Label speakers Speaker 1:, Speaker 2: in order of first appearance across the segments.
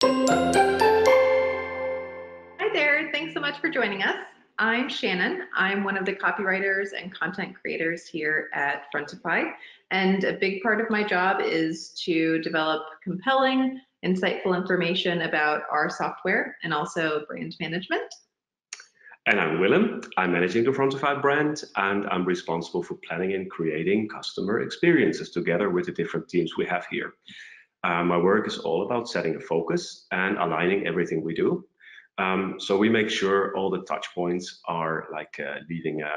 Speaker 1: Hi there, thanks so much for joining us. I'm Shannon. I'm one of the copywriters and content creators here at Frontify, and a big part of my job is to develop compelling, insightful information about our software and also brand management.
Speaker 2: And I'm Willem. I'm managing the Frontify brand, and I'm responsible for planning and creating customer experiences together with the different teams we have here. My work is all about setting a focus and aligning everything we do. So we make sure all the touch points are leaving a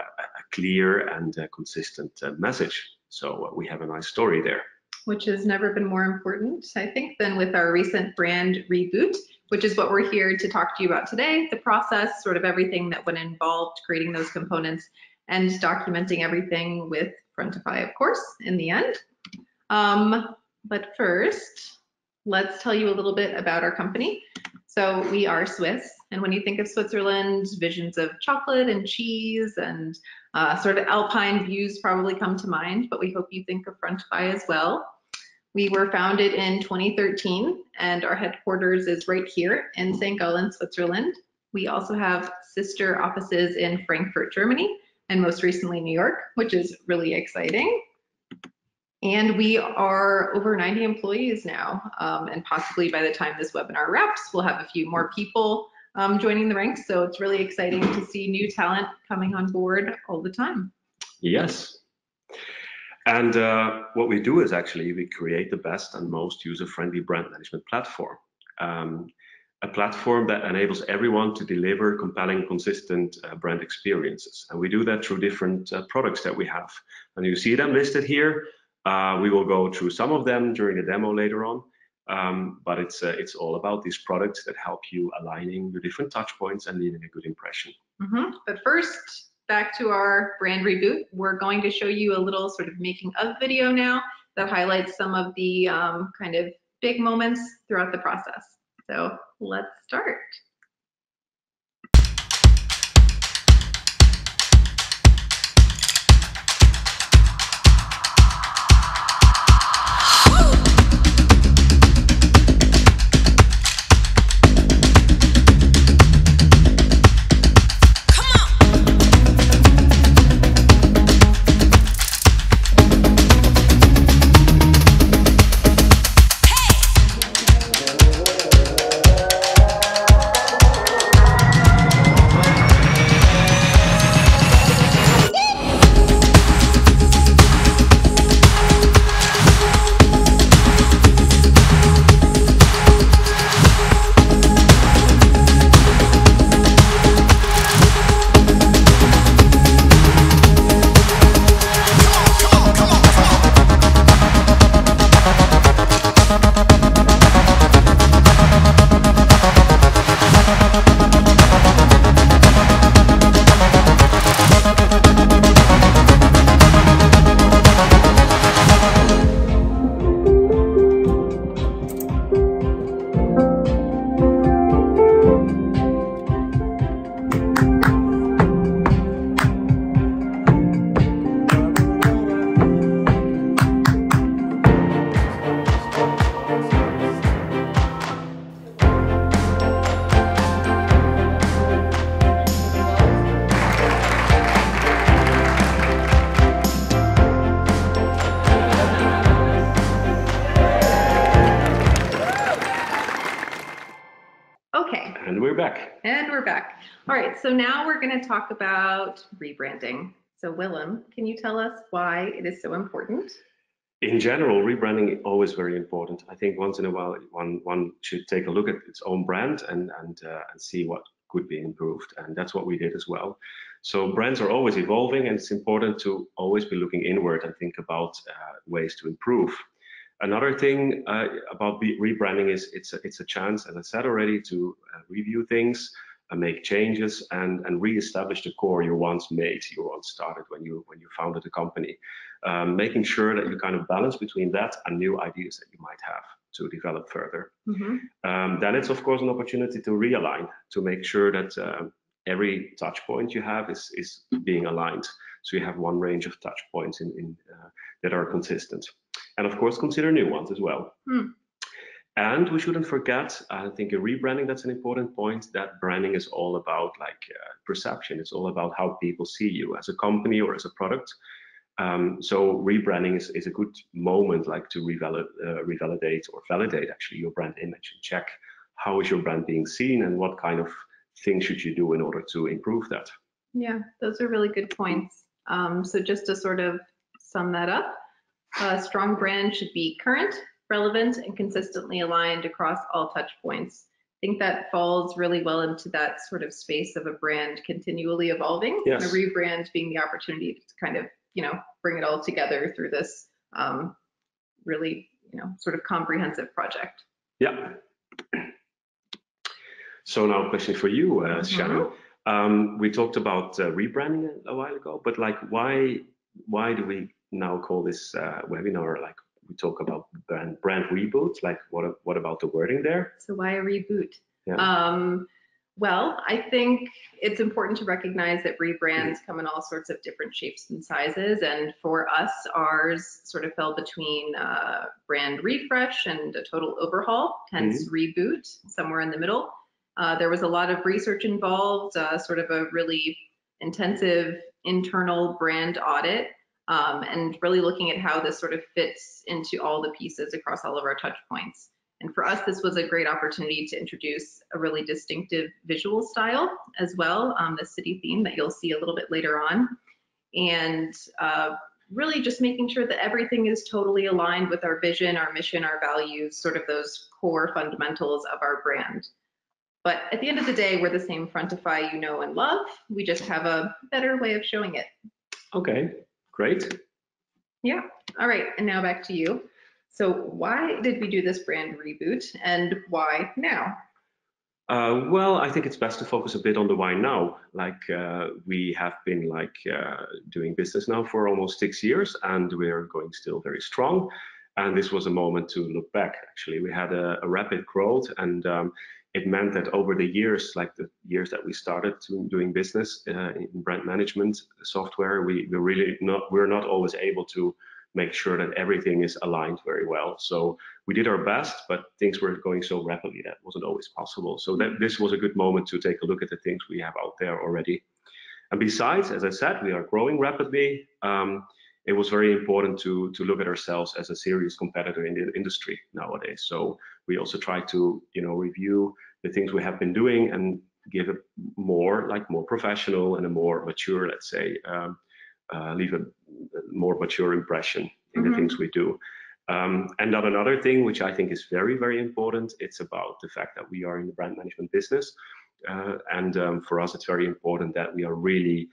Speaker 2: clear and consistent message. So we have a nice story there.
Speaker 1: Which has never been more important, I think, than with our recent brand reboot, which is what we're here to talk to you about today, the process, sort of everything that went involved creating those components and documenting everything with Frontify, of course, in the end. But first, let's tell you a little bit about our company. So we are Swiss, and when you think of Switzerland, visions of chocolate and cheese and sort of alpine views probably come to mind, but we hope you think of Frontify as well. We were founded in 2013, and our headquarters is right here in St. Gallen, Switzerland. We also have sister offices in Frankfurt, Germany, and most recently New York, which is really exciting. And we are over 90 employees now, and possibly by the time this webinar wraps, we'll have a few more people joining the ranks. So it's really exciting to see new talent coming on board all the time.
Speaker 2: Yes. And what we do is actually we create the best and most user-friendly brand management platform. A platform that enables everyone to deliver compelling, consistent brand experiences. And we do that through different products that we have. And you see them listed here. We will go through some of them during the demo later on, but it's all about these products that help you aligning your different touch points and leaving a good impression.
Speaker 1: But first, back to our brand reboot. We're going to show you a little sort of making of video now that highlights some of the kind of big moments throughout the process. So let's start. And we're back. All right, so now we're going to talk about rebranding. So Willem, can you tell us why it is so important?
Speaker 2: In general, rebranding is always very important. I think once in a while, one should take a look at its own brand and see what could be improved. And that's what we did as well. So brands are always evolving, and it's important to always be looking inward and think about ways to improve. Another thing about rebranding is it's a chance, as I said already, to review things, make changes, and re-establish the core you once made, you once started when you founded the company. Making sure that you kind of balance between that and new ideas that you might have to develop further. Then it's of course an opportunity to realign, to make sure that every touch point you have is being aligned. So you have one range of touch points that are consistent. And of course, consider new ones as well. And we shouldn't forget, I think in rebranding, that's an important point, that branding is all about like perception. It's all about how people see you as a company or as a product. So rebranding is a good moment like to revalidate or validate actually your brand image and check how is your brand being seen and what kind of things should you do in order to improve that.
Speaker 1: Yeah, those are really good points. So just to sort of sum that up, a strong brand should be current, relevant, and consistently aligned across all touch points. I think that falls really well into that sort of space of a brand continually evolving,
Speaker 2: Yes.
Speaker 1: and a rebrand being the opportunity to kind of, bring it all together through this really, sort of comprehensive project.
Speaker 2: Yeah. So now a question for you, Shannon. We talked about rebranding a while ago, but like why do we now call this webinar like we talk about brand reboot? Like what about the wording there?
Speaker 1: So why a reboot?
Speaker 2: Yeah.
Speaker 1: Well, I think it's important to recognize that rebrands come in all sorts of different shapes and sizes, and for us, ours sort of fell between brand refresh and a total overhaul, hence reboot, somewhere in the middle. There was a lot of research involved, sort of a really intensive internal brand audit, and really looking at how this sort of fits into all the pieces across all of our touch points. And for us, this was a great opportunity to introduce a really distinctive visual style as well, the city theme that you'll see a little bit later on. And really just making sure that everything is totally aligned with our vision, our mission, our values, sort of those core fundamentals of our brand. But at the end of the day, we're the same Frontify you know and love. We just have a better way of showing it.
Speaker 2: Okay, great.
Speaker 1: Yeah, all right, and now back to you. So why did we do this brand reboot and why now?
Speaker 2: Well, I think it's best to focus a bit on the why now. Like we have been like doing business now for almost 6 years and we're going still very strong. And this was a moment to look back. Actually, we had a rapid growth and it meant that over the years, like the years that we started doing business in brand management software, we're not always able to make sure that everything is aligned very well. So we did our best, but things were going so rapidly that wasn't always possible. So this was a good moment to take a look at the things we have out there already. And besides, as I said, we are growing rapidly. It was very important to look at ourselves as a serious competitor in the industry nowadays. So we also try to review the things we have been doing and give it more professional and a more mature, let's say, leave a more mature impression in the things we do. And then another thing, which I think is very, very important, it's about the fact that we are in the brand management business. And for us, it's very important that we are really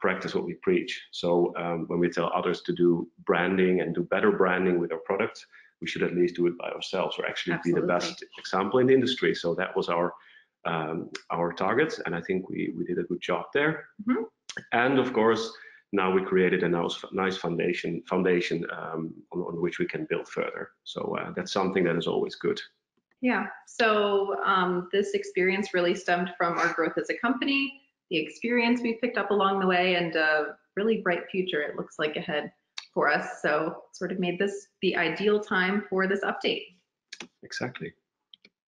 Speaker 2: practice what we preach. So when we tell others to do branding and do better branding with our product, we should at least do it by ourselves or actually be the best example in the industry. So that was our target. And I think we did a good job there. And of course, now we created a nice foundation on which we can build further. So that's something that is always good.
Speaker 1: Yeah, so this experience really stemmed from our growth as a company, the experience we picked up along the way, and a really bright future it looks like ahead for us. So sort of made this the ideal time for this update.
Speaker 2: Exactly.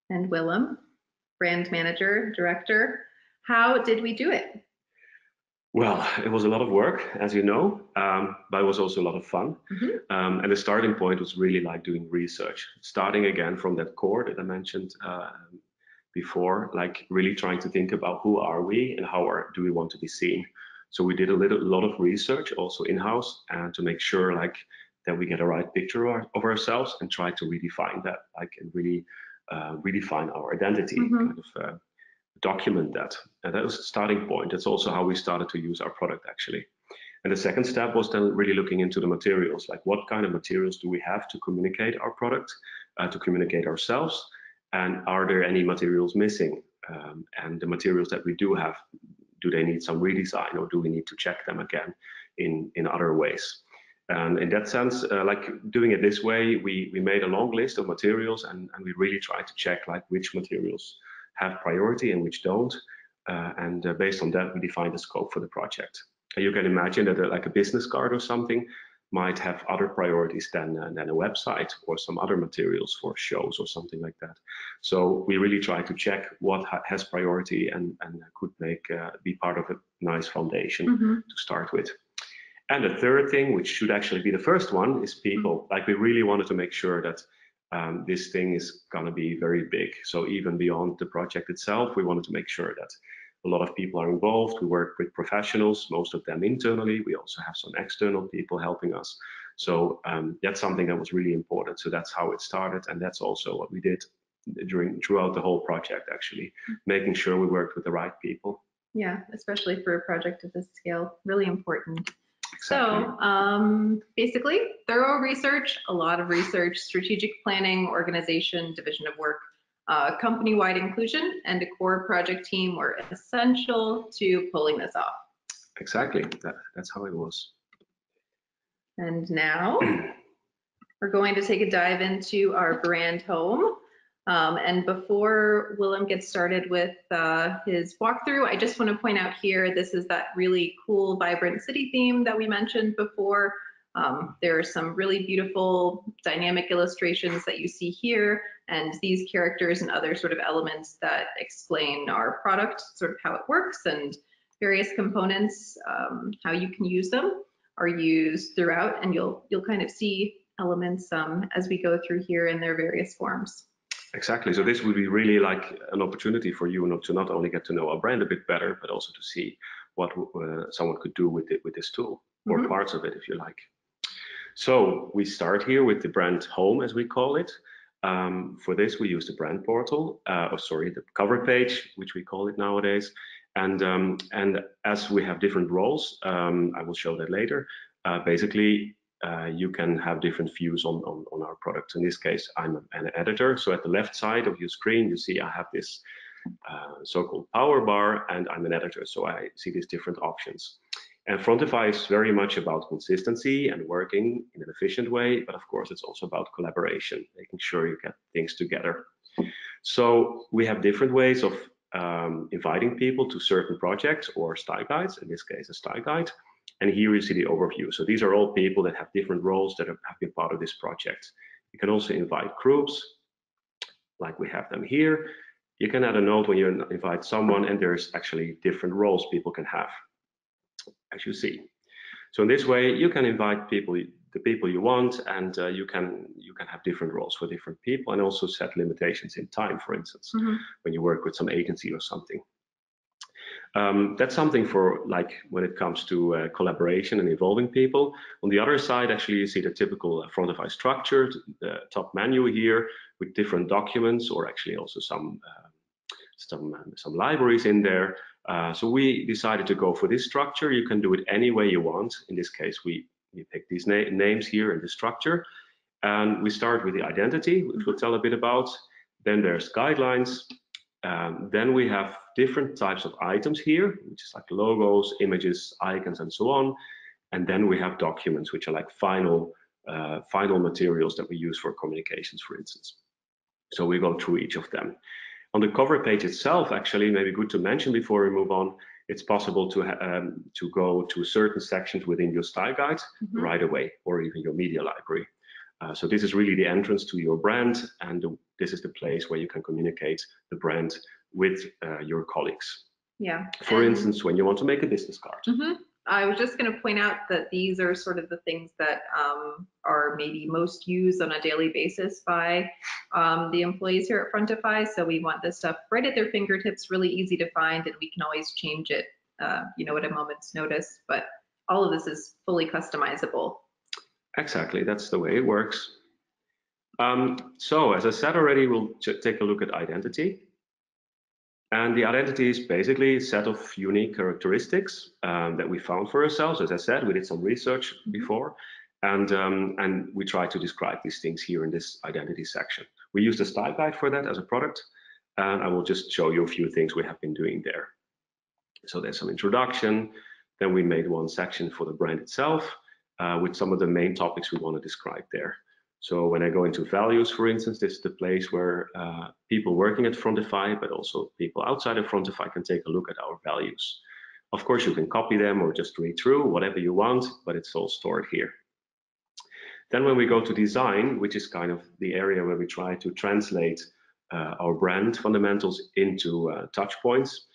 Speaker 1: And Willem, brand manager, director, how did we do it?
Speaker 2: Well, it was a lot of work, as you know, but it was also a lot of fun. And the starting point was really like doing research, starting again from that core that I mentioned before, like really trying to think about who are we and how do we want to be seen. So we did a lot of research also in-house and to make sure like that we get a right picture of ourselves and try to redefine that, like and really redefine our identity, kind of document that. And that was the starting point. That's also how we started to use our product actually. And the second step was then really looking into the materials, like what kind of materials do we have to communicate our product, to communicate ourselves, and are there any materials missing? And the materials that we do have, do they need some redesign or do we need to check them again in other ways? And in that sense, like doing it this way, we made a long list of materials and we really tried to check like which materials have priority and which don't. And based on that, we defined the scope for the project. You can imagine that like a business card or something might have other priorities than a website or some other materials for shows or something like that. So we really try to check what has priority and could be part of a nice foundation to start with. And the third thing, which should actually be the first one, is people. Like, we really wanted to make sure that this thing is going to be very big. So even beyond the project itself, we wanted to make sure that a lot of people are involved. We work with professionals, most of them internally. We also have some external people helping us. So that's something that was really important. So that's how it started, and that's also what we did throughout the whole project, actually, making sure we worked with the right people.
Speaker 1: Yeah, especially for a project of this scale, really important.
Speaker 2: Exactly.
Speaker 1: So basically, thorough research, a lot of research, strategic planning, organization, division of work, company-wide inclusion, and a core project team were essential to pulling this off.
Speaker 2: Exactly, that's how it was.
Speaker 1: And now we're going to take a dive into our brand home. And before Willem gets started with his walkthrough, I just want to point out here, this is that really cool, vibrant city theme that we mentioned before. There are some really beautiful dynamic illustrations that you see here, and these characters and other sort of elements that explain our product, sort of how it works, and various components, how you can use them, are used throughout, and you'll kind of see elements as we go through here in their various forms.
Speaker 2: Exactly. So this would be really like an opportunity for you to not only get to know our brand a bit better, but also to see what someone could do with this tool, or parts of it, if you like. So we start here with the brand home, as we call it. For this, we use the brand portal, the cover page, which we call it nowadays. And as we have different roles, I will show that later. Basically, you can have different views on our product. In this case, I'm an editor. So at the left side of your screen, you see I have this so-called power bar, and I'm an editor. So I see these different options. And Frontify is very much about consistency and working in an efficient way, but of course it's also about collaboration, making sure you get things together. So we have different ways of inviting people to certain projects or style guides, in this case a style guide. And here you see the overview. So these are all people that have different roles that have been part of this project. You can also invite groups, like we have them here. You can add a note when you invite someone, and there's actually different roles people can have, as you see. So in this way, you can invite people, the people you want, and you can have different roles for different people, and also set limitations in time, for instance, when you work with some agency or something. That's something for like when it comes to collaboration and involving people. On the other side, actually, you see the typical Frontify structure, the top menu here with different documents, or actually also some libraries in there. So we decided to go for this structure. You can do it any way you want. In this case, we pick these names here in the structure. And we start with the identity, which we'll tell a bit about. Then there's guidelines. Then we have different types of items here, which is like logos, images, icons, and so on. And then we have documents, which are like final materials that we use for communications, for instance. So we go through each of them. On the cover page itself, actually, maybe good to mention before we move on, it's possible to go to certain sections within your style guide right away, or even your media library. So this is really the entrance to your brand, and this is the place where you can communicate the brand with your colleagues.
Speaker 1: Yeah.
Speaker 2: For instance, when you want to make a business card.
Speaker 1: I was just going to point out that these are sort of the things that are maybe most used on a daily basis by the employees here at Frontify. So we want this stuff right at their fingertips, really easy to find, and we can always change it, at a moment's notice. But all of this is fully customizable.
Speaker 2: Exactly, that's the way it works. So as I said already, we'll take a look at identity. And the identity is basically a set of unique characteristics that we found for ourselves. As I said, we did some research before, and we try to describe these things here in this identity section. We use the style guide for that as a product, and I will just show you a few things we have been doing there. So there's some introduction. Then we made one section for the brand itself with some of the main topics we want to describe there. So when I go into values, for instance, this is the place where people working at Frontify, but also people outside of Frontify can take a look at our values. Of course, you can copy them or just read through, whatever you want, but it's all stored here. Then when we go to design, which is kind of the area where we try to translate our brand fundamentals into touch points,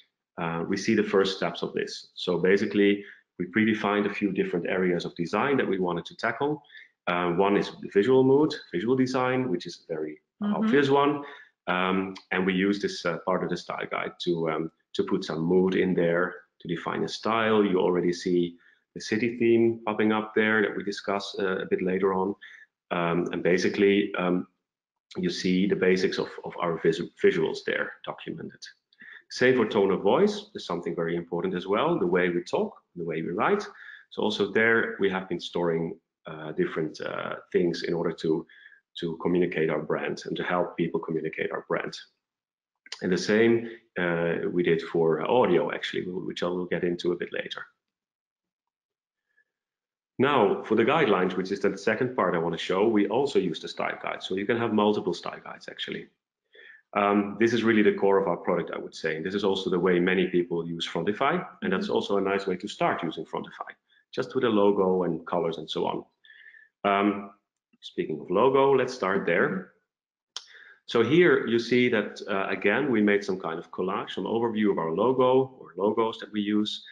Speaker 2: we see the first steps of this. So basically, we predefined a few different areas of design that we wanted to tackle. One is the visual mood, visual design, which is a very obvious one. And we use this part of the style guide to put some mood in there, to define a style. You already see the city theme popping up there that we discuss a bit later on. And basically, you see the basics of our visuals there documented. Same for tone of voice, is something very important as well, the way we talk, the way we write. So also there we have been storing different things in order to communicate our brand and to help people communicate our brand. And the same we did for audio, actually, which I will get into a bit later. Now, for the guidelines, which is the second part I want to show, we also use the style guide. So you can have multiple style guides, actually. This is really the core of our product, I would say. And this is also the way many people use Frontify. And that's also a nice way to start using Frontify, just with a logo and colors and so on. Speaking of logo, let's start there. So here you see that, again, we made some kind of collage, some overview of our logo or logos that we use.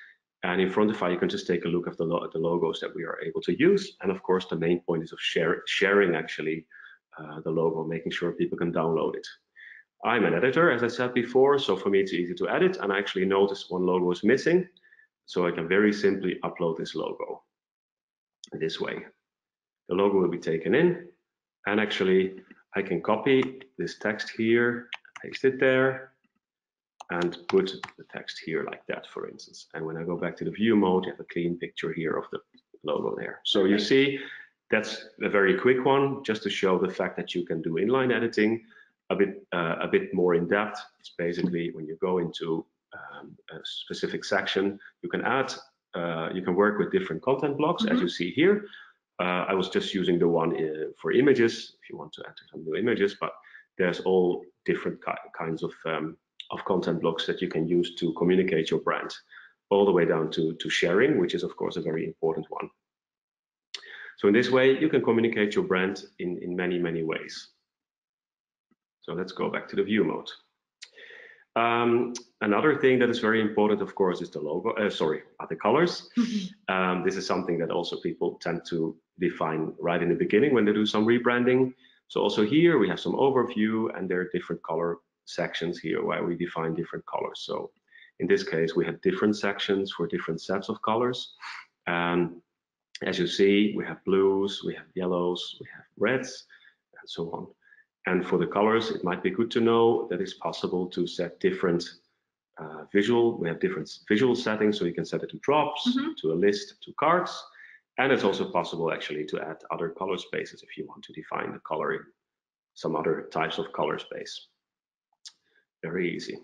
Speaker 2: And in Frontify, you can just take a look at the logos that we are able to use. And of course, the main point is of sharing actually the logo, making sure people can download it. I'm an editor, as I said before, so for me it's easy to edit. And I actually noticed one logo is missing, so I can very simply upload this logo this way. The logo will be taken in, and actually I can copy this text here, paste it there, and put the text here like that, for instance. And when I go back to the view mode, you have a clean picture here of the logo there. So you see, that's a very quick one, just to show the fact that you can do inline editing a bit more in depth. It's basically when you go into a specific section, you can add, you can work with different content blocks, as you see here. I was just using the one for images, if you want to enter some new images, but there's all different kinds of content blocks that you can use to communicate your brand, all the way down to sharing, which is of course a very important one. So in this way, you can communicate your brand in many, many ways. So let's go back to the view mode. Another thing that is very important, of course, is the logo, are the colors. This is something that also people tend to define right in the beginning when they do some rebranding. So also here we have some overview, and there are different color sections here where we define different colors. So in this case, we have different sections for different sets of colors. As you see, we have blues, we have yellows, we have reds, and so on. And for the colors, it might be good to know that it's possible to set different we have different visual settings, so you can set it to drops, to a list, to cards. And it's also possible actually to add other color spaces if you want to define the color in some other types of color space. Very easy.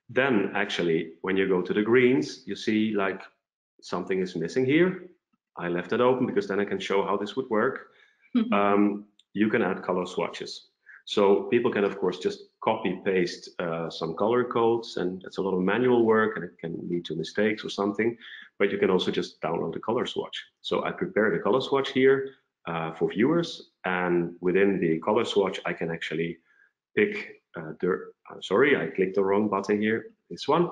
Speaker 2: Then actually, when you go to the greens, you see like something is missing here. I left it open because then I can show how this would work. You can add color swatches. So people can, of course, just copy paste some color codes, and it's a lot of manual work and it can lead to mistakes or something, but you can also just download the color swatch. So I prepared a color swatch here for viewers, and within the color swatch, I can actually pick sorry, I clicked the wrong button here, this one.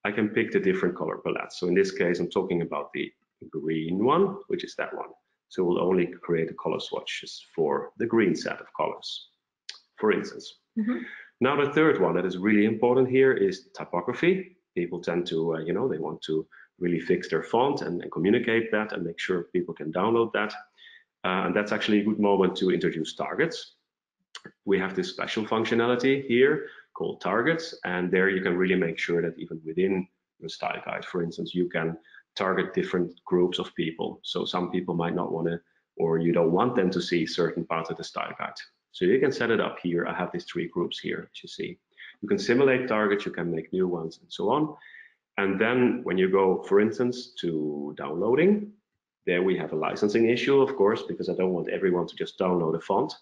Speaker 2: I can pick the different color palettes. So in this case, I'm talking about the green one, which is that one. So we'll only create the color swatches for the green set of colors, for instance. Now the third one that is really important here is typography. People tend to, they want to really fix their font and communicate that and make sure people can download that. And that's actually a good moment to introduce targets. We have this special functionality here called targets, and there you can really make sure that even within your style guide, for instance, you can target different groups of people. So some people might not want to, or you don't want them to see certain parts of the style guide. So you can set it up here. I have these 3 groups here, as you see. You can simulate targets, you can make new ones, and so on. And then when you go, for instance, to downloading, there we have a licensing issue, of course, because I don't want everyone to just download a font.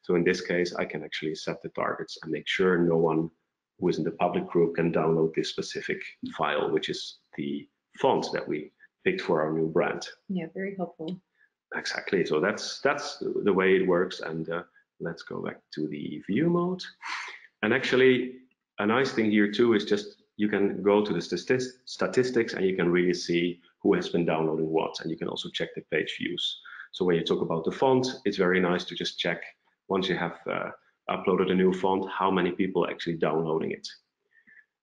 Speaker 2: So in this case, I can actually set the targets and make sure no one who is in the public group can download this specific file, which is the font that we picked for our new brand.
Speaker 1: Yeah, very helpful.
Speaker 2: Exactly. So that's the way it works. And let's go back to the view mode. And actually, a nice thing here too is just you can go to the statistics and you can really see who has been downloading what, and you can also check the page views. So when you talk about the font, it's very nice to just check once you have uploaded a new font, how many people are actually downloading it.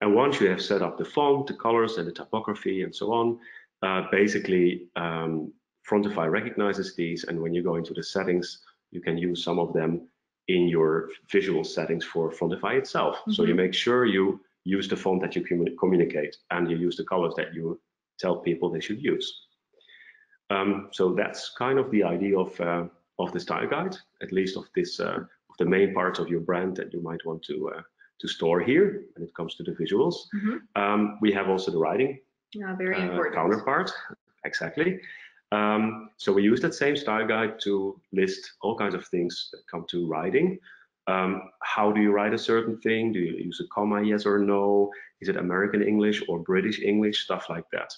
Speaker 2: And once you have set up the font, the colors and the typography and so on, basically Frontify recognizes these, and when you go into the settings, you can use some of them in your visual settings for Frontify itself. So you make sure you use the font that you communicate, and you use the colors that you tell people they should use. So that's kind of the idea of the style guide, at least of this of the main parts of your brand that you might want to store here when it comes to the visuals. We have also the writing
Speaker 1: very important
Speaker 2: counterpart, exactly. So we use that same style guide to list all kinds of things that come to writing. How do you write a certain thing? Do you use a comma, yes or no? Is it American English or British English? Stuff like that.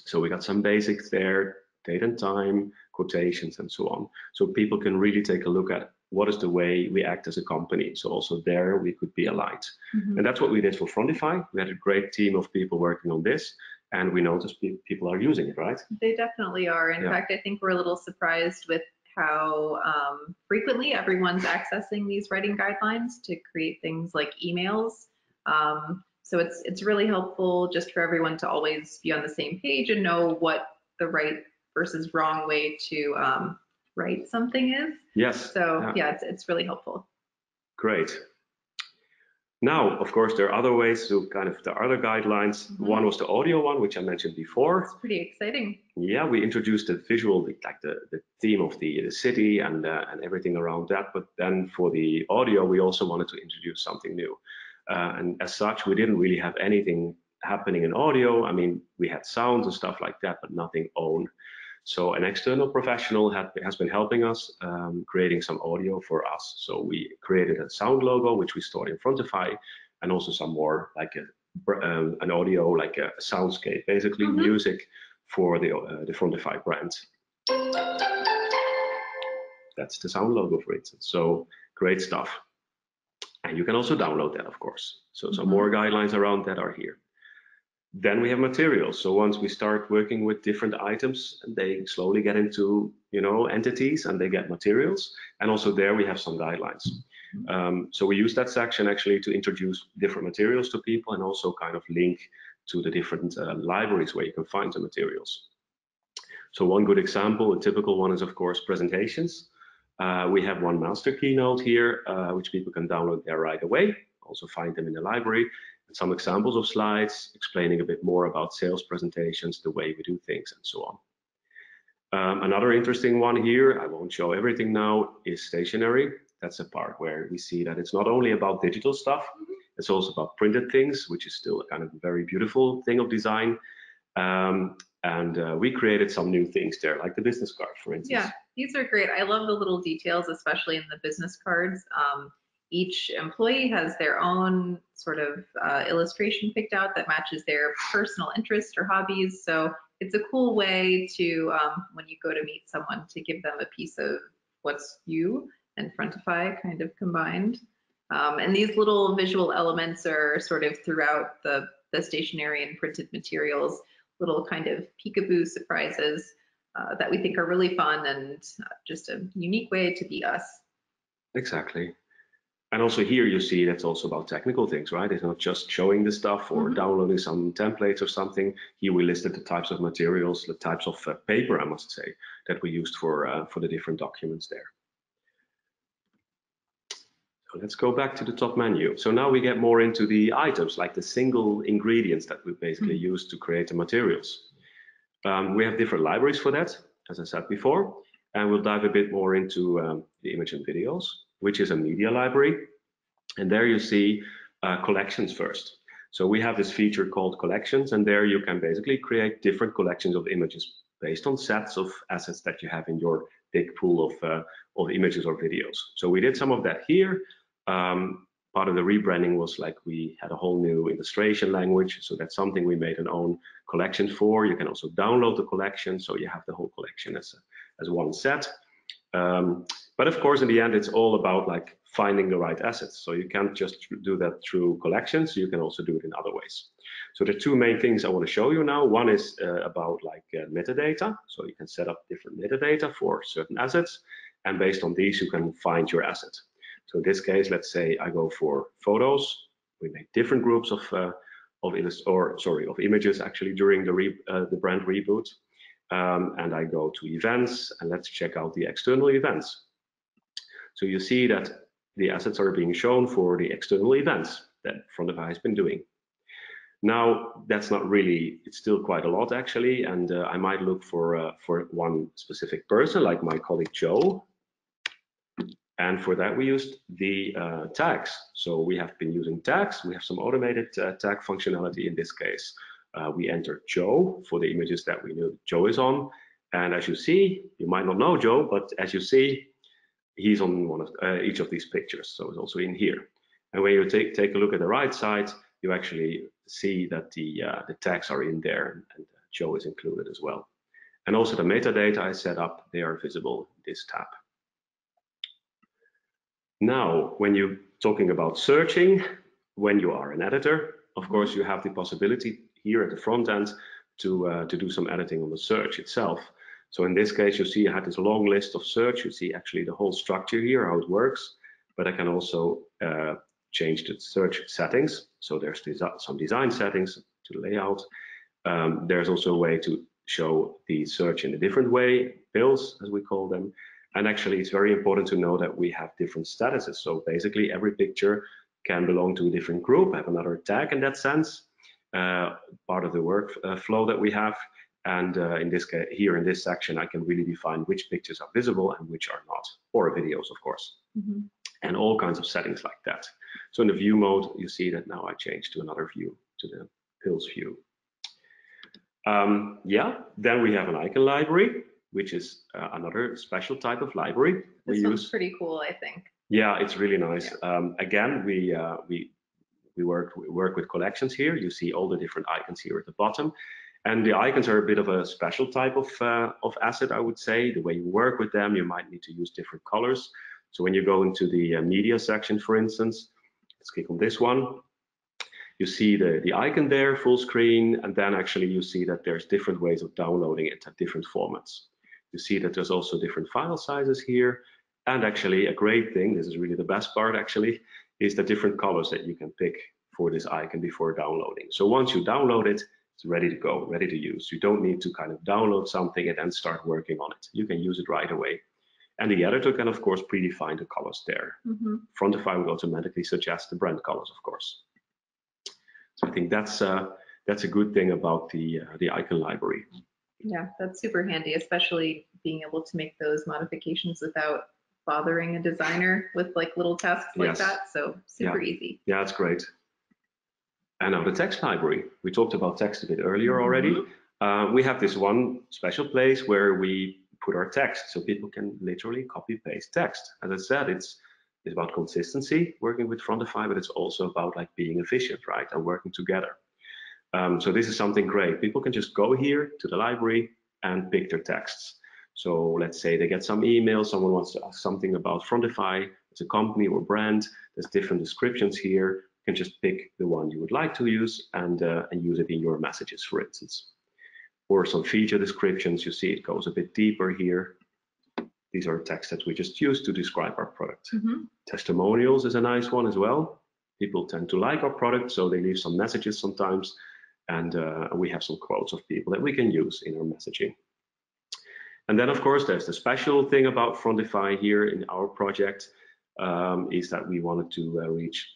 Speaker 2: So we got some basics there, date and time, quotations, and so on. So people can really take a look at what is the way we act as a company. So also there we could be aligned. And that's what we did for Frontify. We had a great team of people working on this, and we noticed people are using it, right?
Speaker 1: They definitely are. In fact, I think we're a little surprised with how frequently everyone's accessing these writing guidelines to create things like emails. So it's really helpful just for everyone to always be on the same page and know what the right versus wrong way to write something is.
Speaker 2: Yes.
Speaker 1: So yeah, it's really helpful.
Speaker 2: Great. Now, of course, there are other ways to kind of the other guidelines. One was the audio one, which I mentioned before.
Speaker 1: It's pretty exciting.
Speaker 2: Yeah, we introduced the visual, like the theme of the city and everything around that. But then for the audio, we also wanted to introduce something new. And as such, we didn't really have anything happening in audio. I mean, we had sounds and stuff like that, but nothing own. So an external professional has been helping us creating some audio for us. So we created a sound logo, which we stored in Frontify, and also some more like an audio, like a soundscape, basically music for the Frontify brand. That's the sound logo, for instance. So great stuff. And you can also download that, of course. So some more guidelines around that are here. Then we have materials. So once we start working with different items, they slowly get into, entities, and they get materials. And also there we have some guidelines. So we use that section actually to introduce different materials to people, and also kind of link to the different libraries where you can find the materials. So one good example, a typical one, is of course presentations. We have one master keynote here, which people can download there right away. Also find them in the library. Some examples of slides explaining a bit more about sales presentations, the way we do things, and so on. Another interesting one here, I won't show everything now, is stationery. That's a part where we see that it's not only about digital stuff, it's also about printed things, which is still a kind of very beautiful thing of design. We created some new things there, like the business card, for instance.
Speaker 1: Yeah, these are great. I love the little details, especially in the business cards. Each employee has their own sort of illustration picked out that matches their personal interests or hobbies. So it's a cool way to, when you go to meet someone, to give them a piece of what's you and Frontify kind of combined. And these little visual elements are sort of throughout the stationery and printed materials, little kind of peekaboo surprises that we think are really fun and just a unique way to be us.
Speaker 2: Exactly. And also here you see that's also about technical things, right? It's not just showing the stuff or downloading some templates or something. Here we listed the types of materials, the types of paper, I must say, that we used for the different documents there. So let's go back to the top menu. So now we get more into the items, like the single ingredients that we basically use to create the materials. We have different libraries for that, as I said before, and we'll dive a bit more into the image and videos, which is a media library. And there you see collections first. So we have this feature called collections, and there you can basically create different collections of images based on sets of assets that you have in your big pool of images or videos. So we did some of that here. part of the rebranding was like we had a whole new illustration language. So that's something we made an own collection for. You can also download the collection, so you have the whole collection as one set. But of course, in the end, it's all about like finding the right assets. So you can't just do that through collections. You can also do it in other ways. So the two main things I want to show you now. One is about like metadata. So you can set up different metadata for certain assets, and based on these, you can find your asset. So in this case, let's say I go for photos. We make different groups of images actually during the brand reboot. And I go to events, and let's check out the external events. So you see that the assets are being shown for the external events that Frontify has been doing. Now, that's not really, it's still quite a lot actually, and I might look for one specific person, like my colleague Joe. And for that, we used the tags. So we have been using tags. We have some automated tag functionality in this case. We entered Joe for the images that we know Joe is on. And as you see, you might not know Joe, but as you see, he's on one of each of these pictures. So it's also in here. And when you take a look at the right side, you actually see that the tags are in there, and Joe is included as well. And also the metadata I set up, they are visible in this tab. Now, when you're talking about searching, when you are an editor, of course, you have the possibility here at the front end to do some editing on the search itself. So in this case, you see I had this long list of search. You see actually the whole structure here, how it works, but I can also change the search settings. So there's some design settings to the layout. There's also a way to show the search in a different way, bills as we call them. And actually, it's very important to know that we have different statuses. So basically, every picture can belong to a different group, have another tag in that sense, part of the workflow that we have. And in this case, here in this section, I can really define which pictures are visible and which are not, or videos, of course, and all kinds of settings like that. So in the view mode, you see that now I change to another view, to the pills view. Yeah, then we have an icon library, which is another special type of library.
Speaker 1: This one's pretty cool, I think.
Speaker 2: Yeah, it's really nice. Yeah. Again, we work with collections here. You see all the different icons here at the bottom. And the icons are a bit of a special type of asset, I would say. The way you work with them, you might need to use different colors. So when you go into the media section, for instance, let's click on this one. You see the icon there, full screen, and then actually you see that there's different ways of downloading it at different formats. You see that there's also different file sizes here. And actually a great thing, this is really the best part actually, is the different colors that you can pick for this icon before downloading. So once you download it, it's ready to go, ready to use. You don't need to kind of download something and then start working on it. You can use it right away. And the editor can, of course, predefine the colors there. Frontify will automatically suggest the brand colors, of course. So I think that's a good thing about the icon library.
Speaker 1: Yeah, that's super handy, especially being able to make those modifications without bothering a designer with like little tasks like that. So super easy.
Speaker 2: Yeah, it's great. And now the text library. We talked about text a bit earlier already. We have this one special place where we put our text, so people can literally copy paste text. As I said, it's about consistency working with Frontify, but it's also about like being efficient, right, and working together. So this is something great. People can just go here to the library and pick their texts. So let's say they get some email, someone wants to ask something about Frontify as a company or brand. There's different descriptions here. You can just pick the one you would like to use and use it in your messages, for instance. Or some feature descriptions, you see it goes a bit deeper here. These are texts that we just use to describe our product. Testimonials is a nice one as well. People tend to like our product, so they leave some messages sometimes. And we have some quotes of people that we can use in our messaging. And then, of course, there's the special thing about Frontify here in our project, is that we wanted to reach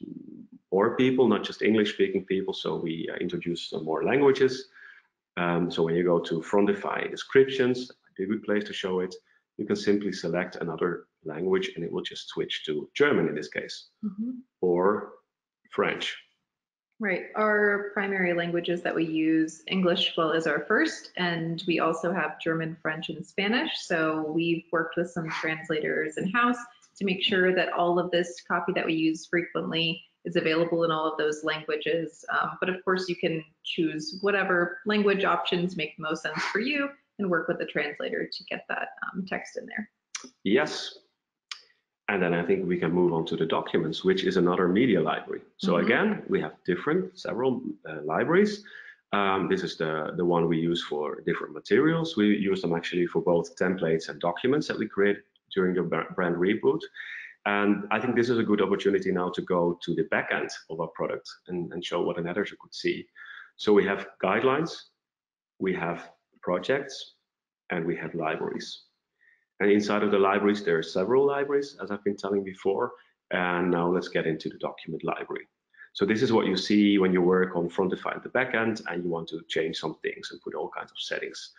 Speaker 2: more people, not just English-speaking people. So we introduced some more languages. So when you go to Frontify descriptions, a good place to show it, you can simply select another language and it will just switch to German in this case, or French.
Speaker 1: Right. Our primary languages that we use, English is our first, and we also have German, French, and Spanish. So we've worked with some translators in-house to make sure that all of this copy that we use frequently is available in all of those languages. But of course, you can choose whatever language options make the most sense for you and work with the translator to get that text in there.
Speaker 2: Yes. And then I think we can move on to the documents, which is another media library. So again, we have several libraries. This is the one we use for different materials. We use them actually for both templates and documents that we create during the brand reboot. And I think this is a good opportunity now to go to the back end of our product and show what an editor could see. So we have guidelines, we have projects, and we have libraries. And inside of the libraries, there are several libraries, as I've been telling before. And now let's get into the document library. So this is what you see when you work on Frontify at the back end and you want to change some things and put all kinds of settings.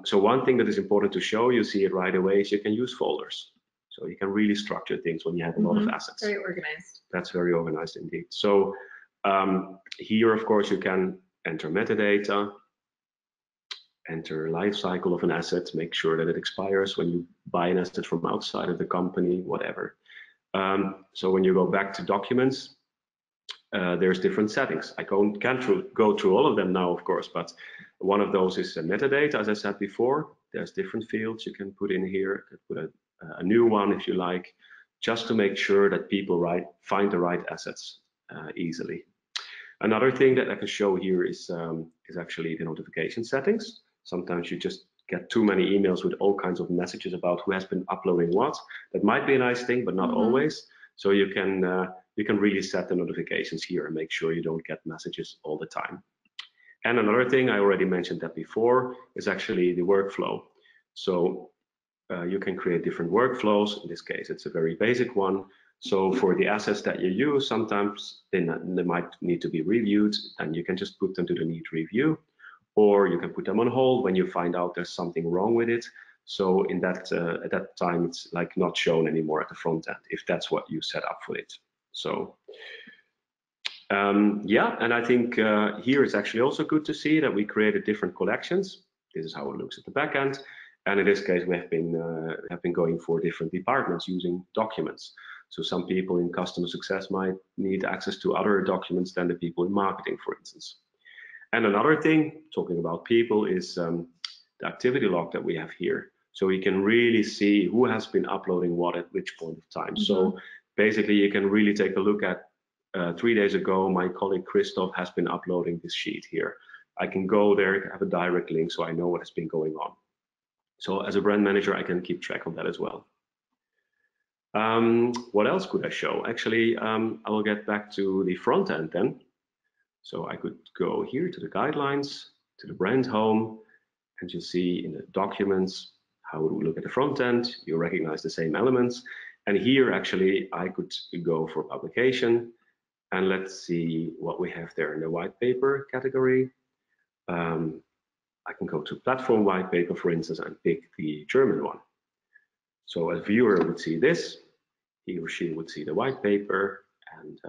Speaker 2: So one thing that is important to show, you see it right away, is you can use folders. So you can really structure things when you have a lot of assets.
Speaker 1: Very organized.
Speaker 2: That's very organized indeed. So here, of course, you can enter metadata, enter life cycle of an asset, make sure that it expires when you buy an asset from outside of the company, whatever. So when you go back to documents, there's different settings. I can't go through all of them now, of course, but one of those is metadata, as I said before. There's different fields you can put in here. You can put a new one if you like, just to make sure that people find the right assets easily. Another thing that I can show here is actually the notification settings. Sometimes you just get too many emails with all kinds of messages about who has been uploading what. That might be a nice thing, but not always. So you can really set the notifications here and make sure you don't get messages all the time. And another thing, I already mentioned that before, is actually the workflow. So you can create different workflows. In this case, it's a very basic one. So for the assets that you use, sometimes they might need to be reviewed, and you can just put them to the need review, or you can put them on hold when you find out there's something wrong with it. So in that at that time, it's like not shown anymore at the front end, if that's what you set up for it. So yeah, and I think here it's actually also good to see that we created different collections. This is how it looks at the back end. And in this case, we have been going for different departments using documents. So some people in customer success might need access to other documents than the people in marketing, for instance. And another thing, talking about people, is the activity log that we have here. So we can really see who has been uploading what at which point of time. So basically, you can really take a look at 3 days ago, my colleague Christoph has been uploading this sheet here. I can go there, have a direct link, so I know what has been going on. So as a brand manager, I can keep track of that as well. What else could I show? Actually, I will get back to the front end then. So I could go here to the guidelines, to the brand home, and you see in the documents, how we look at the front end, you recognize the same elements. And here, actually, I could go for publication, and let's see what we have there in the white paper category. I can go to platform white paper, for instance, and pick the German one. So a viewer would see this, he or she would see the white paper and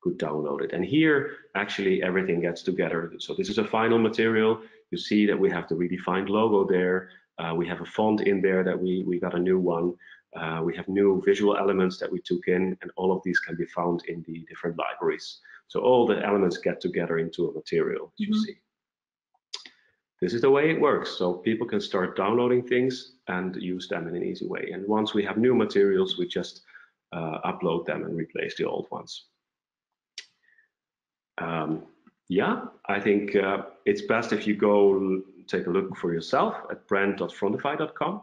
Speaker 2: could download it. And here, actually, everything gets together. So this is a final material. You see that we have the redefined logo there. We have a font in there that we got a new one. We have new visual elements that we took in, and all of these can be found in the different libraries. So all the elements get together into a material, as you see. This is the way it works. So people can start downloading things and use them in an easy way. And once we have new materials, we just upload them and replace the old ones. Yeah, I think it's best if you go take a look for yourself at brand.frontify.com.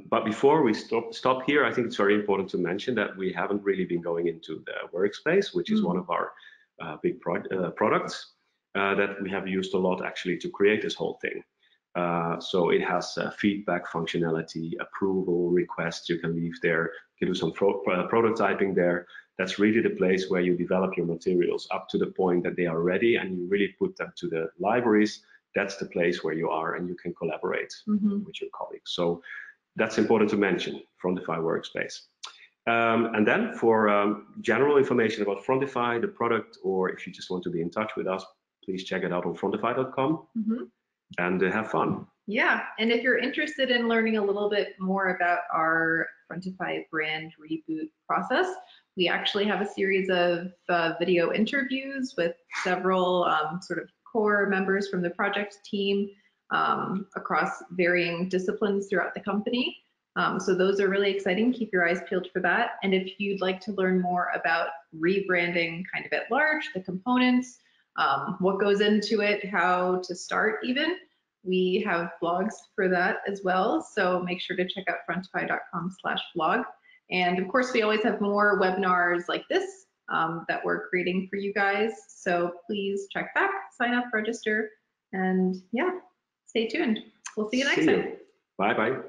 Speaker 2: But before we stop here, I think it's very important to mention that we haven't really been going into the workspace, which is one of our big products that we have used a lot actually to create this whole thing. So it has feedback functionality, approval requests you can leave there, you can do some prototyping there. That's really the place where you develop your materials up to the point that they are ready and you really put them to the libraries. That's the place where you are and you can collaborate with your colleagues. So that's important to mention, Frontify Workspace. And then for general information about Frontify, the product, or if you just want to be in touch with us, please check it out on frontify.com and have fun.
Speaker 1: Yeah, and if you're interested in learning a little bit more about our Frontify brand reboot process. We actually have a series of video interviews with several sort of core members from the project team across varying disciplines throughout the company. So those are really exciting. Keep your eyes peeled for that. And if you'd like to learn more about rebranding kind of at large, the components, what goes into it, how to start even, we have blogs for that as well. So make sure to check out frontify.com/blog. And of course, we always have more webinars like this that we're creating for you guys. So please check back, sign up, register, and yeah, stay tuned. We'll see you next time.
Speaker 2: Bye-bye.